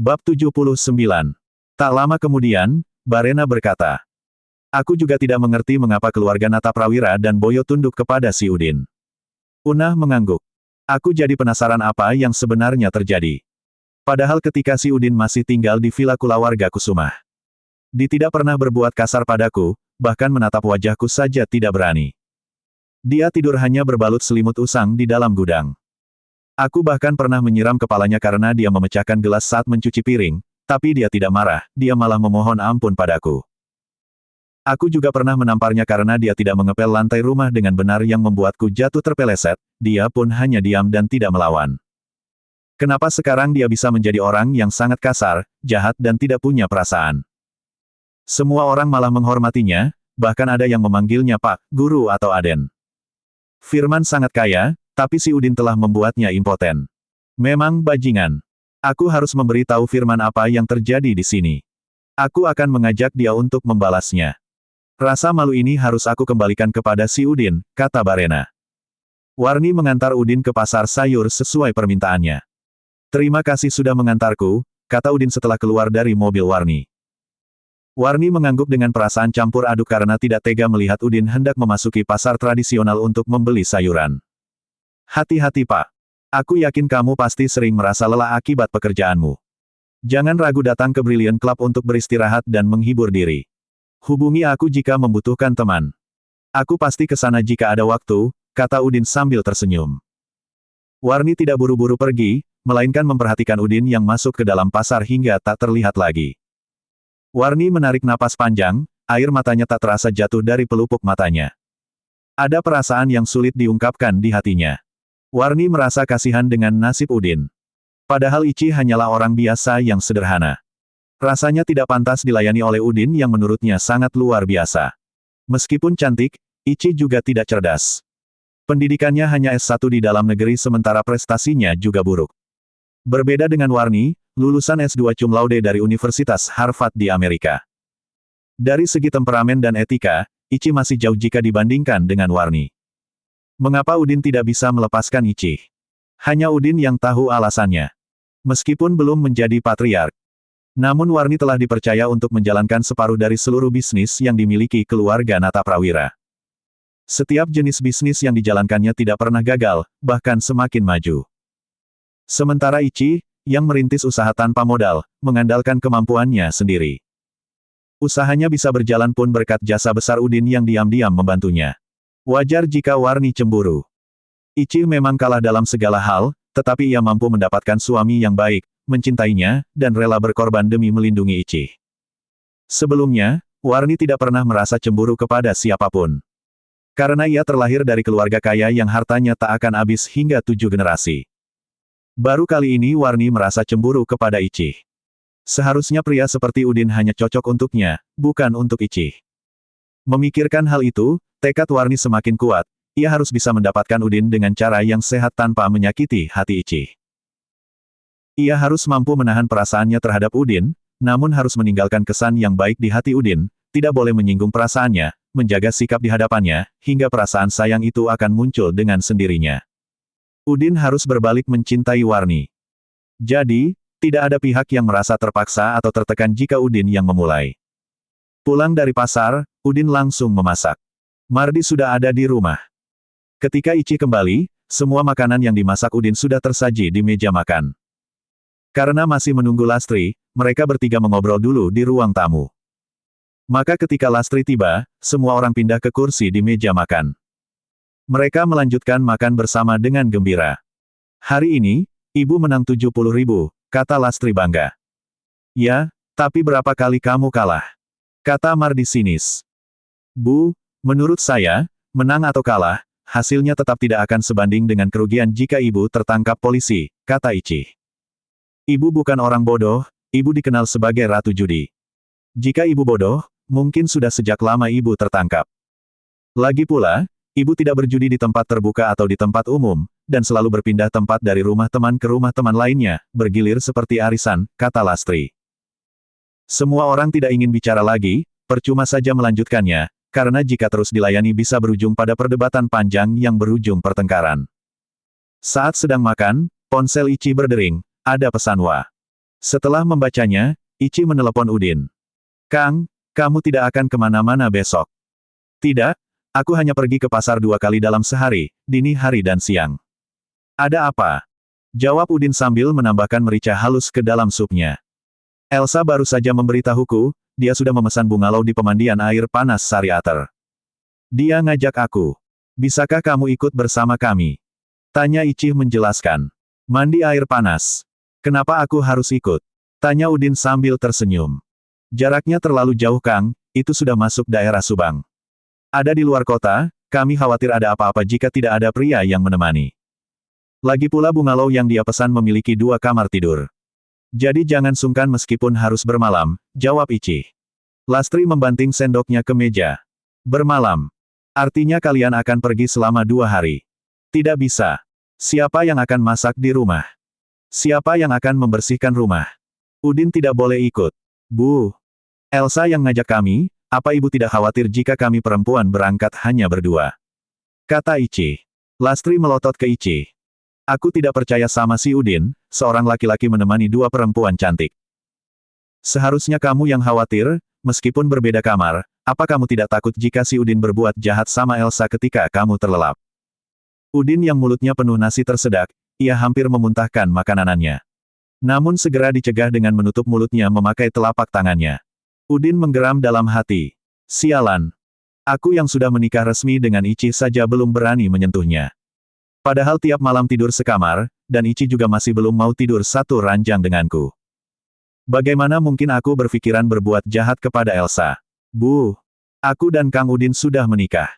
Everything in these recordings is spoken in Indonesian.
Bab 79. Tak lama kemudian, Barena berkata, "Aku juga tidak mengerti mengapa keluarga Nataprawira dan Boyo tunduk kepada si Udin." Unah mengangguk. Aku jadi penasaran apa yang sebenarnya terjadi. Padahal ketika si Udin masih tinggal di villa Kulawarga Kusuma, dia tidak pernah berbuat kasar padaku, bahkan menatap wajahku saja tidak berani. Dia tidur hanya berbalut selimut usang di dalam gudang. Aku bahkan pernah menyiram kepalanya karena dia memecahkan gelas saat mencuci piring, tapi dia tidak marah, dia malah memohon ampun padaku. Aku juga pernah menamparnya karena dia tidak mengepel lantai rumah dengan benar yang membuatku jatuh terpeleset, dia pun hanya diam dan tidak melawan. Kenapa sekarang dia bisa menjadi orang yang sangat kasar, jahat dan tidak punya perasaan? Semua orang malah menghormatinya, bahkan ada yang memanggilnya Pak, Guru atau Aden. Firman sangat kaya, tapi si Udin telah membuatnya impoten. Memang bajingan. Aku harus memberitahu Firman apa yang terjadi di sini. Aku akan mengajak dia untuk membalasnya. Rasa malu ini harus aku kembalikan kepada si Udin, kata Barena. Warni mengantar Udin ke pasar sayur sesuai permintaannya. Terima kasih sudah mengantarku, kata Udin setelah keluar dari mobil Warni. Warni mengangguk dengan perasaan campur aduk karena tidak tega melihat Udin hendak memasuki pasar tradisional untuk membeli sayuran. Hati-hati Pak. Aku yakin kamu pasti sering merasa lelah akibat pekerjaanmu. Jangan ragu datang ke Brilliant Club untuk beristirahat dan menghibur diri. Hubungi aku jika membutuhkan teman. Aku pasti ke sana jika ada waktu, kata Udin sambil tersenyum. Warni tidak buru-buru pergi, melainkan memperhatikan Udin yang masuk ke dalam pasar hingga tak terlihat lagi. Warni menarik napas panjang, air matanya tak terasa jatuh dari pelupuk matanya. Ada perasaan yang sulit diungkapkan di hatinya. Warni merasa kasihan dengan nasib Udin. Padahal Ichi hanyalah orang biasa yang sederhana. Rasanya tidak pantas dilayani oleh Udin yang menurutnya sangat luar biasa. Meskipun cantik, Ichi juga tidak cerdas. Pendidikannya hanya S1 di dalam negeri sementara prestasinya juga buruk. Berbeda dengan Warni, lulusan S2 cum laude dari Universitas Harvard di Amerika. Dari segi temperamen dan etika, Ichi masih jauh jika dibandingkan dengan Warni. Mengapa Udin tidak bisa melepaskan Ichi? Hanya Udin yang tahu alasannya. Meskipun belum menjadi patriark. Namun Warni telah dipercaya untuk menjalankan separuh dari seluruh bisnis yang dimiliki keluarga Nataprawira. Setiap jenis bisnis yang dijalankannya tidak pernah gagal, bahkan semakin maju. Sementara Ichi, yang merintis usaha tanpa modal, mengandalkan kemampuannya sendiri. Usahanya bisa berjalan pun berkat jasa besar Udin yang diam-diam membantunya. Wajar jika Warni cemburu. Ichi memang kalah dalam segala hal, tetapi ia mampu mendapatkan suami yang baik, mencintainya, dan rela berkorban demi melindungi Ichi. Sebelumnya, Warni tidak pernah merasa cemburu kepada siapapun. Karena ia terlahir dari keluarga kaya yang hartanya tak akan habis hingga 7 generasi. Baru kali ini Warni merasa cemburu kepada Ichi. Seharusnya pria seperti Udin hanya cocok untuknya, bukan untuk Ichi. Memikirkan hal itu, tekad Warni semakin kuat, ia harus bisa mendapatkan Udin dengan cara yang sehat tanpa menyakiti hati Ichi. Ia harus mampu menahan perasaannya terhadap Udin, namun harus meninggalkan kesan yang baik di hati Udin, tidak boleh menyinggung perasaannya, menjaga sikap di hadapannya, hingga perasaan sayang itu akan muncul dengan sendirinya. Udin harus berbalik mencintai Warni. Jadi, tidak ada pihak yang merasa terpaksa atau tertekan jika Udin yang memulai. Pulang dari pasar, Udin langsung memasak. Mardi sudah ada di rumah. Ketika Ichi kembali, semua makanan yang dimasak Udin sudah tersaji di meja makan. Karena masih menunggu Lastri, mereka bertiga mengobrol dulu di ruang tamu. Maka ketika Lastri tiba, semua orang pindah ke kursi di meja makan. Mereka melanjutkan makan bersama dengan gembira. Hari ini, ibu menang 70.000, kata Lastri bangga. Ya, tapi berapa kali kamu kalah? Kata Mardi sinis. Bu, menurut saya, menang atau kalah, hasilnya tetap tidak akan sebanding dengan kerugian jika ibu tertangkap polisi, kata Ichi. Ibu bukan orang bodoh, ibu dikenal sebagai ratu judi. Jika ibu bodoh, mungkin sudah sejak lama ibu tertangkap. Lagi pula, ibu tidak berjudi di tempat terbuka atau di tempat umum, dan selalu berpindah tempat dari rumah teman ke rumah teman lainnya, bergilir seperti arisan, kata Lastri. Semua orang tidak ingin bicara lagi, percuma saja melanjutkannya, karena jika terus dilayani bisa berujung pada perdebatan panjang yang berujung pertengkaran. Saat sedang makan, ponsel Ichi berdering, ada pesan Wa. Setelah membacanya, Ichi menelepon Udin. Kang, kamu tidak akan kemana-mana besok. Tidak, aku hanya pergi ke pasar 2 kali dalam sehari, dini hari dan siang. Ada apa? Jawab Udin sambil menambahkan merica halus ke dalam supnya. Elsa baru saja memberitahuku, dia sudah memesan bungalau di pemandian air panas Sariater. Dia ngajak aku. Bisakah kamu ikut bersama kami? Tanya Ichi menjelaskan. Mandi air panas. Kenapa aku harus ikut? Tanya Udin sambil tersenyum. Jaraknya terlalu jauh Kang, itu sudah masuk daerah Subang. Ada di luar kota, kami khawatir ada apa-apa jika tidak ada pria yang menemani. Lagi pula bungalau yang dia pesan memiliki 2 kamar tidur. Jadi jangan sungkan meskipun harus bermalam, jawab Ichi. Lastri membanting sendoknya ke meja. Bermalam. Artinya kalian akan pergi selama 2 hari. Tidak bisa. Siapa yang akan masak di rumah? Siapa yang akan membersihkan rumah? Udin tidak boleh ikut. Bu. Elsa yang ngajak kami, apa ibu tidak khawatir jika kami perempuan berangkat hanya berdua? Kata Ichi. Lastri melotot ke Ichi. Aku tidak percaya sama si Udin, seorang laki-laki menemani 2 perempuan cantik. Seharusnya kamu yang khawatir, meskipun berbeda kamar, apa kamu tidak takut jika si Udin berbuat jahat sama Elsa ketika kamu terlelap? Udin yang mulutnya penuh nasi tersedak, ia hampir memuntahkan makanannya. Namun segera dicegah dengan menutup mulutnya memakai telapak tangannya. Udin menggeram dalam hati. Sialan. Aku yang sudah menikah resmi dengan Ichi saja belum berani menyentuhnya. Padahal tiap malam tidur sekamar, dan Ichi juga masih belum mau tidur satu ranjang denganku. Bagaimana mungkin aku berpikiran berbuat jahat kepada Elsa? Bu. Aku dan Kang Udin sudah menikah.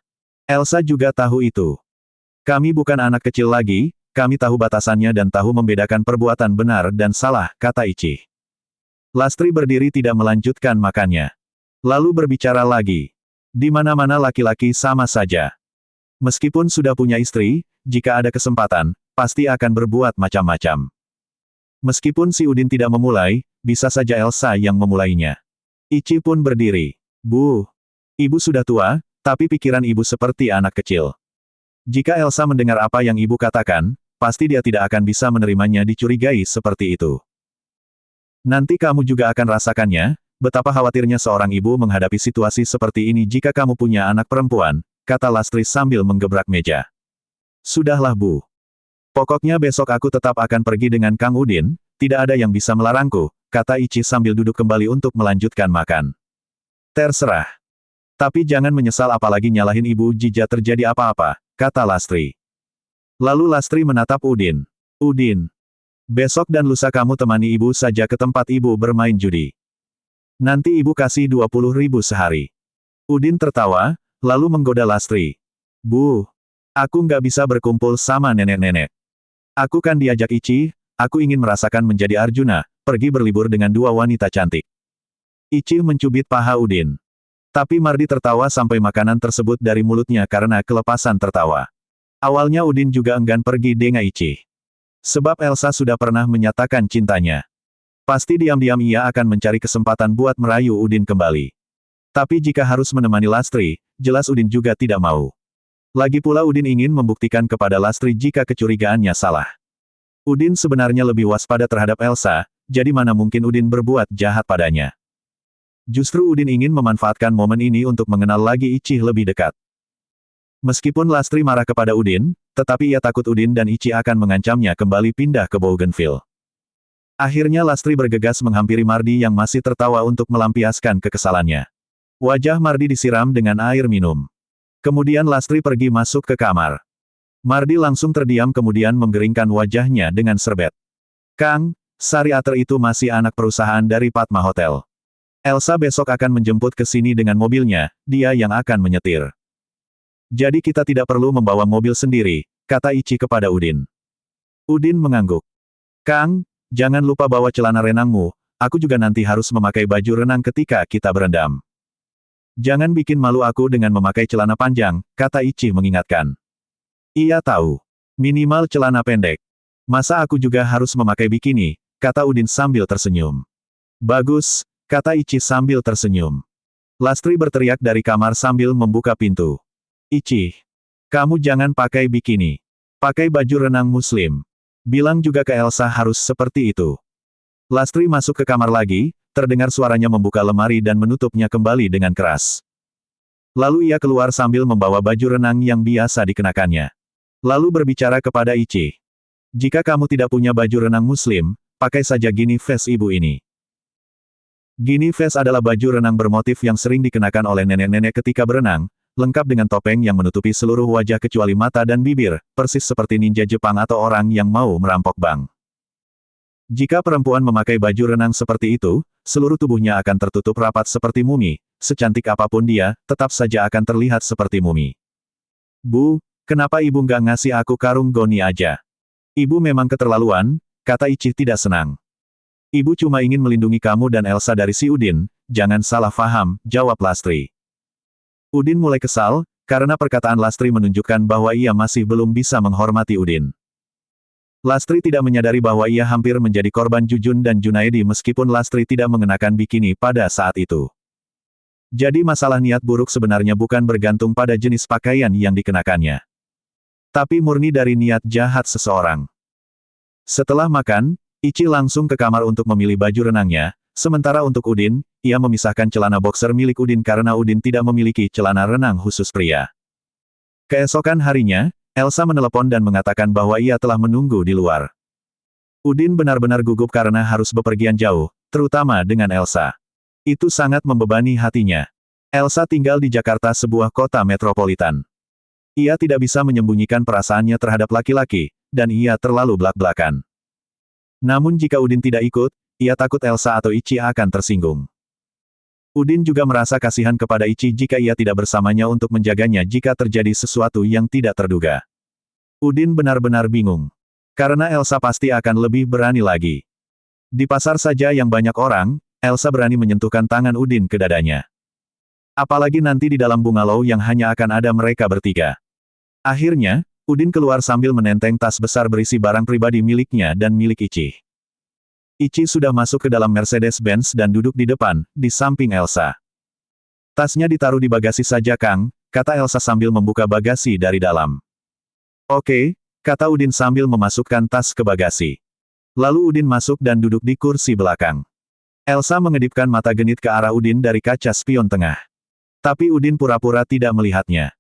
Elsa juga tahu itu. Kami bukan anak kecil lagi, kami tahu batasannya dan tahu membedakan perbuatan benar dan salah, kata Ichi. Lastri berdiri tidak melanjutkan makannya. Lalu berbicara lagi. Di mana-mana laki-laki sama saja. Meskipun sudah punya istri, jika ada kesempatan, pasti akan berbuat macam-macam. Meskipun si Udin tidak memulai, bisa saja Elsa yang memulainya. Ichi pun berdiri. Bu. Ibu sudah tua, tapi pikiran ibu seperti anak kecil. Jika Elsa mendengar apa yang ibu katakan, pasti dia tidak akan bisa menerimanya dicurigai seperti itu. Nanti kamu juga akan rasakannya, betapa khawatirnya seorang ibu menghadapi situasi seperti ini jika kamu punya anak perempuan, kata Lastri sambil menggebrak meja. Sudahlah Bu. Pokoknya besok aku tetap akan pergi dengan Kang Udin, tidak ada yang bisa melarangku, kata Ichi sambil duduk kembali untuk melanjutkan makan. Terserah. Tapi jangan menyesal apalagi nyalahin ibu jika terjadi apa-apa, kata Lastri. Lalu Lastri menatap Udin. Udin. Besok dan lusa kamu temani ibu saja ke tempat ibu bermain judi. Nanti ibu kasih 20.000 sehari. Udin tertawa, lalu menggoda Lastri. Bu. Aku nggak bisa berkumpul sama nenek-nenek. Aku kan diajak Ichi, aku ingin merasakan menjadi Arjuna, pergi berlibur dengan 2 wanita cantik. Ichi mencubit paha Udin. Tapi Mardi tertawa sampai makanan tersebut dari mulutnya karena kelepasan tertawa. Awalnya Udin juga enggan pergi dengan Ichi. Sebab Elsa sudah pernah menyatakan cintanya. Pasti diam-diam ia akan mencari kesempatan buat merayu Udin kembali. Tapi jika harus menemani Lastri, jelas Udin juga tidak mau. Lagi pula Udin ingin membuktikan kepada Lastri jika kecurigaannya salah. Udin sebenarnya lebih waspada terhadap Elsa, jadi mana mungkin Udin berbuat jahat padanya. Justru Udin ingin memanfaatkan momen ini untuk mengenal lagi Ichi lebih dekat. Meskipun Lastri marah kepada Udin, tetapi ia takut Udin dan Ichi akan mengancamnya kembali pindah ke Bougainville. Akhirnya Lastri bergegas menghampiri Mardi yang masih tertawa untuk melampiaskan kekesalannya. Wajah Mardi disiram dengan air minum. Kemudian Lastri pergi masuk ke kamar. Mardi langsung terdiam kemudian menggeringkan wajahnya dengan serbet. Kang, Sariater itu masih anak perusahaan dari Padma Hotel. Elsa besok akan menjemput ke sini dengan mobilnya, dia yang akan menyetir. Jadi kita tidak perlu membawa mobil sendiri, kata Ichi kepada Udin. Udin mengangguk. Kang, jangan lupa bawa celana renangmu, aku juga nanti harus memakai baju renang ketika kita berendam. Jangan bikin malu aku dengan memakai celana panjang, kata Ichi mengingatkan. Ia tahu. Minimal celana pendek. Masa aku juga harus memakai bikini, kata Udin sambil tersenyum. Bagus, kata Ichi sambil tersenyum. Lastri berteriak dari kamar sambil membuka pintu. Ichi, kamu jangan pakai bikini. Pakai baju renang muslim. Bilang juga ke Elsa harus seperti itu. Lastri masuk ke kamar lagi, terdengar suaranya membuka lemari dan menutupnya kembali dengan keras. Lalu ia keluar sambil membawa baju renang yang biasa dikenakannya. Lalu berbicara kepada Ichi. Jika kamu tidak punya baju renang muslim, pakai saja gini vest ibu ini. Gini vest adalah baju renang bermotif yang sering dikenakan oleh nenek-nenek ketika berenang, lengkap dengan topeng yang menutupi seluruh wajah kecuali mata dan bibir, persis seperti ninja Jepang atau orang yang mau merampok bank. Jika perempuan memakai baju renang seperti itu, seluruh tubuhnya akan tertutup rapat seperti mumi, secantik apapun dia, tetap saja akan terlihat seperti mumi. Bu, kenapa ibu nggak ngasih aku karung goni aja? Ibu memang keterlaluan, kata Ichi tidak senang. Ibu cuma ingin melindungi kamu dan Elsa dari si Udin, jangan salah paham, jawab Lastri. Udin mulai kesal, karena perkataan Lastri menunjukkan bahwa ia masih belum bisa menghormati Udin. Lastri tidak menyadari bahwa ia hampir menjadi korban Jujun dan Junaedi meskipun Lastri tidak mengenakan bikini pada saat itu. Jadi masalah niat buruk sebenarnya bukan bergantung pada jenis pakaian yang dikenakannya. Tapi murni dari niat jahat seseorang. Setelah makan, Ichi langsung ke kamar untuk memilih baju renangnya, sementara untuk Udin, ia memisahkan celana boxer milik Udin karena Udin tidak memiliki celana renang khusus pria. Keesokan harinya, Elsa menelepon dan mengatakan bahwa ia telah menunggu di luar. Udin benar-benar gugup karena harus bepergian jauh, terutama dengan Elsa. Itu sangat membebani hatinya. Elsa tinggal di Jakarta, sebuah kota metropolitan. Ia tidak bisa menyembunyikan perasaannya terhadap laki-laki, dan ia terlalu blak-blakan. Namun jika Udin tidak ikut, ia takut Elsa atau Ichi akan tersinggung. Udin juga merasa kasihan kepada Ichi jika ia tidak bersamanya untuk menjaganya jika terjadi sesuatu yang tidak terduga. Udin benar-benar bingung. Karena Elsa pasti akan lebih berani lagi. Di pasar saja yang banyak orang, Elsa berani menyentuhkan tangan Udin ke dadanya. Apalagi nanti di dalam bungalow yang hanya akan ada mereka bertiga. Akhirnya, Udin keluar sambil menenteng tas besar berisi barang pribadi miliknya dan milik Ichi. Ichi sudah masuk ke dalam Mercedes-Benz dan duduk di depan, di samping Elsa. Tasnya ditaruh di bagasi saja Kang, kata Elsa sambil membuka bagasi dari dalam. Oke, kata Udin sambil memasukkan tas ke bagasi. Lalu Udin masuk dan duduk di kursi belakang. Elsa mengedipkan mata genit ke arah Udin dari kaca spion tengah. Tapi Udin pura-pura tidak melihatnya.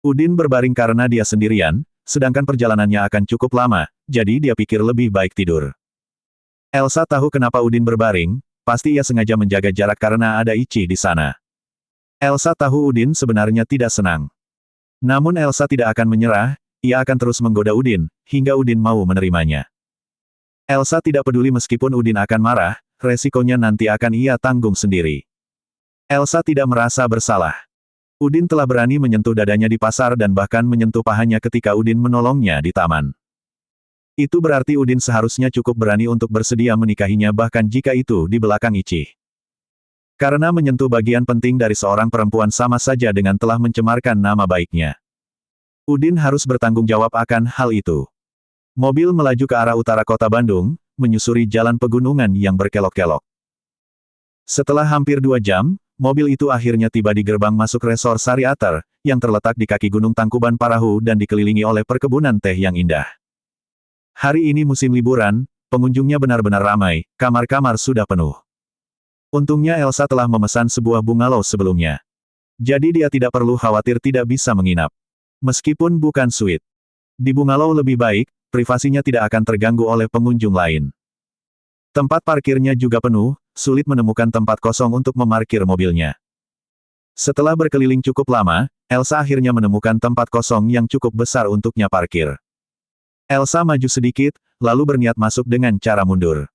Udin berbaring karena dia sendirian, sedangkan perjalanannya akan cukup lama, jadi dia pikir lebih baik tidur. Elsa tahu kenapa Udin berbaring, pasti ia sengaja menjaga jarak karena ada Ichi di sana. Elsa tahu Udin sebenarnya tidak senang. Namun Elsa tidak akan menyerah, ia akan terus menggoda Udin, hingga Udin mau menerimanya. Elsa tidak peduli meskipun Udin akan marah, resikonya nanti akan ia tanggung sendiri. Elsa tidak merasa bersalah. Udin telah berani menyentuh dadanya di pasar dan bahkan menyentuh pahanya ketika Udin menolongnya di taman. Itu berarti Udin seharusnya cukup berani untuk bersedia menikahinya bahkan jika itu di belakang Ichi. Karena menyentuh bagian penting dari seorang perempuan sama saja dengan telah mencemarkan nama baiknya. Udin harus bertanggung jawab akan hal itu. Mobil melaju ke arah utara kota Bandung, menyusuri jalan pegunungan yang berkelok-kelok. Setelah hampir 2 jam, mobil itu akhirnya tiba di gerbang masuk Resor Sariater, yang terletak di kaki Gunung Tangkuban Parahu dan dikelilingi oleh perkebunan teh yang indah. Hari ini musim liburan, pengunjungnya benar-benar ramai, kamar-kamar sudah penuh. Untungnya Elsa telah memesan sebuah bungalow sebelumnya. Jadi dia tidak perlu khawatir tidak bisa menginap. Meskipun bukan suite. Di bungalow lebih baik, privasinya tidak akan terganggu oleh pengunjung lain. Tempat parkirnya juga penuh, sulit menemukan tempat kosong untuk memarkir mobilnya. Setelah berkeliling cukup lama, Elsa akhirnya menemukan tempat kosong yang cukup besar untuknya parkir. Elsa maju sedikit, lalu berniat masuk dengan cara mundur.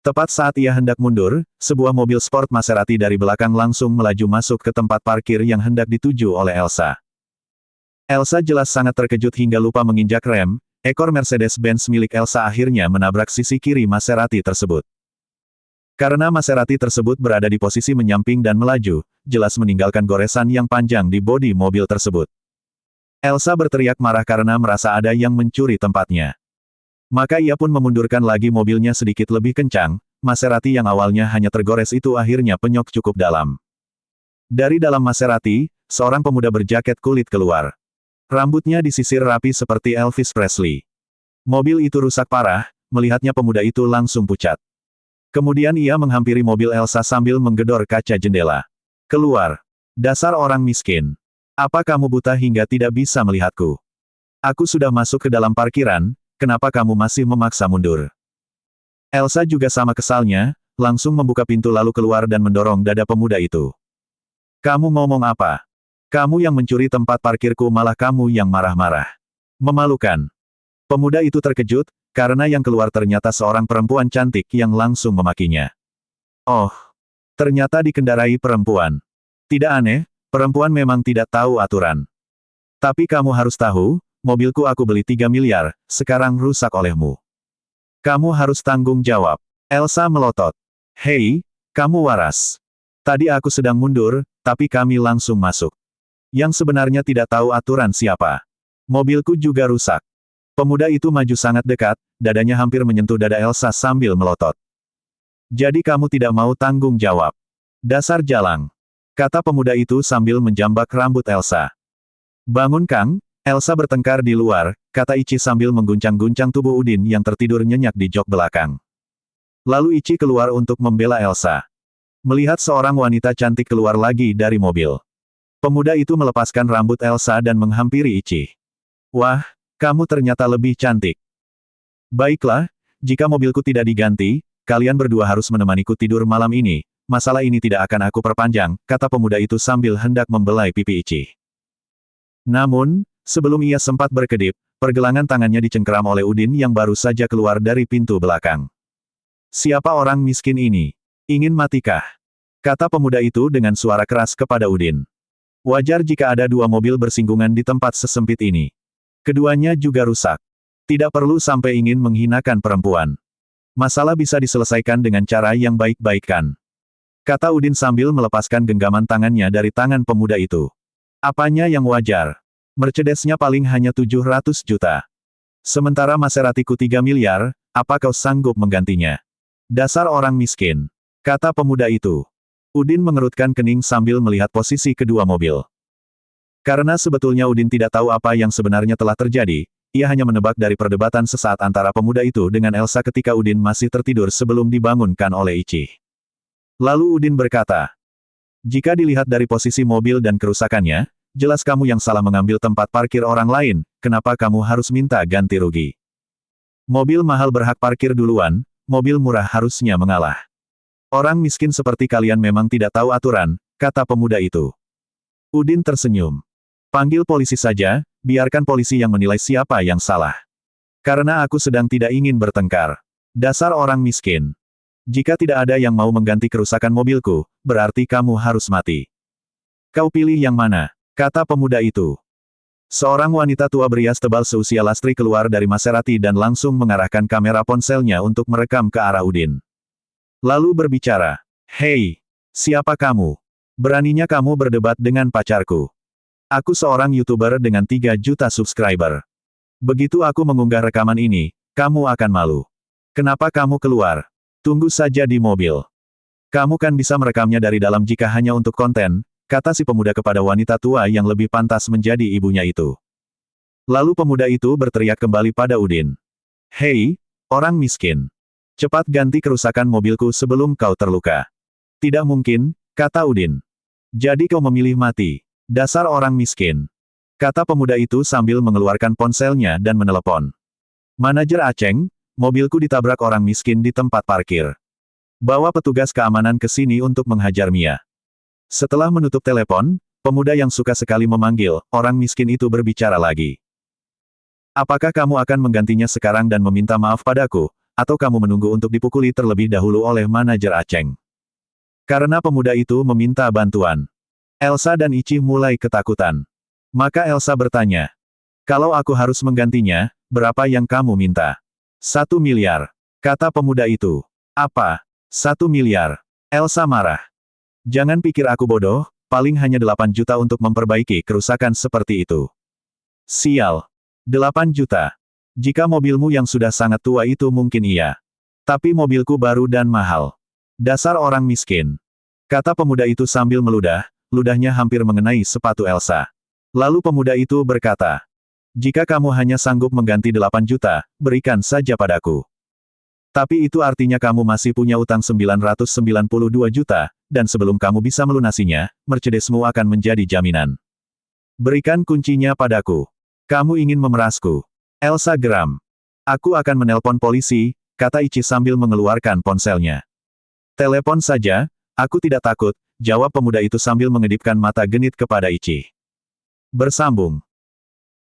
Tepat saat ia hendak mundur, sebuah mobil sport Maserati dari belakang langsung melaju masuk ke tempat parkir yang hendak dituju oleh Elsa. Elsa jelas sangat terkejut hingga lupa menginjak rem, ekor Mercedes-Benz milik Elsa akhirnya menabrak sisi kiri Maserati tersebut. Karena Maserati tersebut berada di posisi menyamping dan melaju, jelas meninggalkan goresan yang panjang di bodi mobil tersebut. Elsa berteriak marah karena merasa ada yang mencuri tempatnya. Maka ia pun memundurkan lagi mobilnya sedikit lebih kencang, Maserati yang awalnya hanya tergores itu akhirnya penyok cukup dalam. Dari dalam Maserati, seorang pemuda berjaket kulit keluar. Rambutnya disisir rapi seperti Elvis Presley. Mobil itu rusak parah, melihatnya pemuda itu langsung pucat. Kemudian ia menghampiri mobil Elsa sambil menggedor kaca jendela. Keluar. Dasar orang miskin. Apa kamu buta hingga tidak bisa melihatku? Aku sudah masuk ke dalam parkiran, kenapa kamu masih memaksa mundur? Elsa juga sama kesalnya, langsung membuka pintu lalu keluar dan mendorong dada pemuda itu. Kamu ngomong apa? Kamu yang mencuri tempat parkirku malah kamu yang marah-marah. Memalukan. Pemuda itu terkejut, karena yang keluar ternyata seorang perempuan cantik yang langsung memakinya. Oh, ternyata dikendarai perempuan. Tidak aneh, perempuan memang tidak tahu aturan. Tapi kamu harus tahu, mobilku aku beli 3 miliar, sekarang rusak olehmu. Kamu harus tanggung jawab. Elsa melotot. Hei, kamu waras. Tadi aku sedang mundur, tapi kami langsung masuk. Yang sebenarnya tidak tahu aturan siapa. Mobilku juga rusak. Pemuda itu maju sangat dekat, dadanya hampir menyentuh dada Elsa sambil melotot. Jadi kamu tidak mau tanggung jawab. Dasar jalang. Kata pemuda itu sambil menjambak rambut Elsa. Bangun Kang, Elsa bertengkar di luar, kata Ichi sambil mengguncang-guncang tubuh Udin yang tertidur nyenyak di jok belakang. Lalu Ichi keluar untuk membela Elsa. Melihat seorang wanita cantik keluar lagi dari mobil. Pemuda itu melepaskan rambut Elsa dan menghampiri Ichi. Wah, kamu ternyata lebih cantik. Baiklah, jika mobilku tidak diganti, kalian berdua harus menemaniku tidur malam ini. Masalah ini tidak akan aku perpanjang, kata pemuda itu sambil hendak membelai pipi Ichi. Namun, sebelum ia sempat berkedip, pergelangan tangannya dicengkeram oleh Udin yang baru saja keluar dari pintu belakang. Siapa orang miskin ini? Ingin matikah? Kata pemuda itu dengan suara keras kepada Udin. Wajar jika ada dua mobil bersinggungan di tempat sesempit ini. Keduanya juga rusak. Tidak perlu sampai ingin menghinakan perempuan. Masalah bisa diselesaikan dengan cara yang baik-baikkan. Kata Udin sambil melepaskan genggaman tangannya dari tangan pemuda itu. Apanya yang wajar? Mercedesnya paling hanya 700 juta. Sementara Maseratiku 3 miliar, apa kau sanggup menggantinya? Dasar orang miskin. Kata pemuda itu. Udin mengerutkan kening sambil melihat posisi kedua mobil. Karena sebetulnya Udin tidak tahu apa yang sebenarnya telah terjadi, ia hanya menebak dari perdebatan sesaat antara pemuda itu dengan Elsa ketika Udin masih tertidur sebelum dibangunkan oleh Ichi. Lalu Udin berkata, jika dilihat dari posisi mobil dan kerusakannya, jelas kamu yang salah mengambil tempat parkir orang lain, kenapa kamu harus minta ganti rugi? Mobil mahal berhak parkir duluan, mobil murah harusnya mengalah. Orang miskin seperti kalian memang tidak tahu aturan, kata pemuda itu. Udin tersenyum. Panggil polisi saja, biarkan polisi yang menilai siapa yang salah. Karena aku sedang tidak ingin bertengkar. Dasar orang miskin. Jika tidak ada yang mau mengganti kerusakan mobilku, berarti kamu harus mati. Kau pilih yang mana? Kata pemuda itu. Seorang wanita tua berias tebal seusia Lastri keluar dari Maserati dan langsung mengarahkan kamera ponselnya untuk merekam ke arah Udin. Lalu berbicara, hei, siapa kamu? Beraninya kamu berdebat dengan pacarku. Aku seorang YouTuber dengan 3 juta subscriber. Begitu aku mengunggah rekaman ini, kamu akan malu. Kenapa kamu keluar? Tunggu saja di mobil. Kamu kan bisa merekamnya dari dalam jika hanya untuk konten, kata si pemuda kepada wanita tua yang lebih pantas menjadi ibunya itu. Lalu pemuda itu berteriak kembali pada Udin. Hei, orang miskin. Cepat ganti kerusakan mobilku sebelum kau terluka. Tidak mungkin, kata Udin. Jadi kau memilih mati. Dasar orang miskin. Kata pemuda itu sambil mengeluarkan ponselnya dan menelepon. Manajer Aceng, mobilku ditabrak orang miskin di tempat parkir. Bawa petugas keamanan ke sini untuk menghajar Mia. Setelah menutup telepon, pemuda yang suka sekali memanggil, orang miskin itu berbicara lagi. Apakah kamu akan menggantinya sekarang dan meminta maaf padaku, atau kamu menunggu untuk dipukuli terlebih dahulu oleh manajer Aceng? Karena pemuda itu meminta bantuan. Elsa dan Ichi mulai ketakutan. Maka Elsa bertanya. Kalau aku harus menggantinya, berapa yang kamu minta? 1 miliar. Kata pemuda itu. Apa? 1 miliar. Elsa marah. Jangan pikir aku bodoh, paling hanya 8 juta untuk memperbaiki kerusakan seperti itu. Sial. 8 juta. Jika mobilmu yang sudah sangat tua itu mungkin iya. Tapi mobilku baru dan mahal. Dasar orang miskin. Kata pemuda itu sambil meludah, ludahnya hampir mengenai sepatu Elsa. Lalu pemuda itu berkata, jika kamu hanya sanggup mengganti 8 juta, berikan saja padaku. Tapi itu artinya kamu masih punya utang 992 juta, dan sebelum kamu bisa melunasinya, Mercedesmu akan menjadi jaminan. Berikan kuncinya padaku. Kamu ingin memerasku. Elsa geram. Aku akan menelpon polisi, kata Ichi sambil mengeluarkan ponselnya. Telepon saja, aku tidak takut, jawab pemuda itu sambil mengedipkan mata genit kepada Ichi. Bersambung.